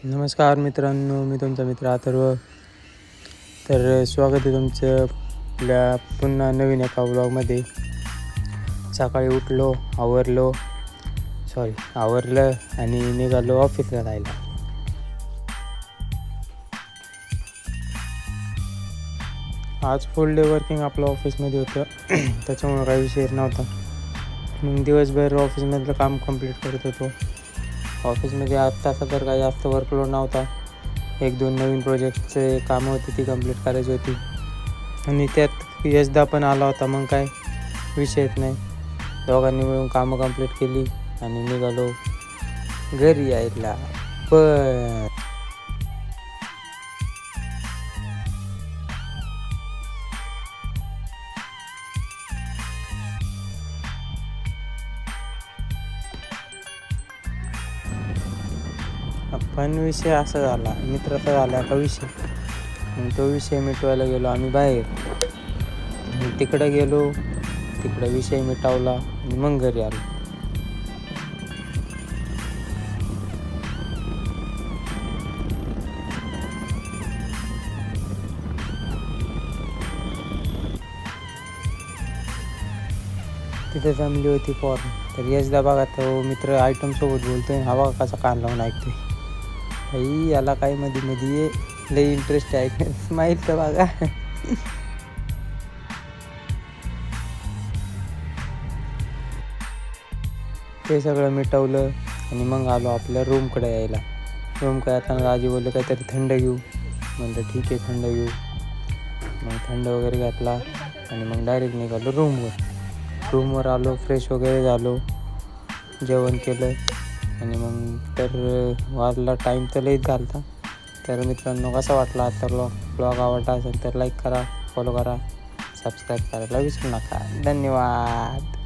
नमस्कार मित्रांनो, मी तुमचा मित्र अथर्व. तर स्वागत आहे तुमचं आपल्या पुन्हा नवीन एका व्लॉगमध्ये. सकाळी उठलो, आवरलं आणि निघालो ऑफिसला जायला. आज फुल डे वर्किंग आपलं ऑफिसमध्ये होतं त्याच्यामुळं काही विषय नव्हता. मग दिवसभर ऑफिसमधलं काम कंप्लीट करत होतो. ऑफिसमध्ये आज तसा तर काही जास्त वर्कलोड नव्हता. 1-2 नवीन प्रोजेक्टचे कामं होती ती कंप्लीट करायची होती आणि त्यात यशदा पण आला होता. मग काय विषयच नाही. दोघांनी मिळून कामं कंप्लीट केली आणि निघालो घरी यायला. पण विषय असा झाला, मित्राचा झाला का विषय. मग तो विषय मिटवायला गेलो आम्ही बाहेर. तिकडं गेलो, तिकडं विषय मिटवला आणि मग घरी आलो. तिथे जमली होती फॉर्म. तर यशदा बघा, तो मित्र आयटमसोबत बोलतोय, हा बघा कसा कान लावून ऐकतोय. आई याला काही मध्ये लई इंटरेस्ट आहे स्माईल तर बघा. ते सगळं मिटवलं आणि मग आलो आपल्या रूमकडे यायला. रूमकडे येताना आजी बोलले काहीतरी थंड घेऊ. म्हणलं ठीक आहे, थंड घेऊ. मग थंड वगैरे घातला आणि मग डायरेक्ट निघालो रूमवर आलो, फ्रेश वगैरे झालो, जेवण केलं आणि मग तर वाजला टाईम तर लईच झाला. तर मित्रांनो, कसा वाटला आता ब्लॉग आवडला असेल तर लाईक करा, फॉलो करा, सबस्क्राईब करायला विसरू नका. धन्यवाद.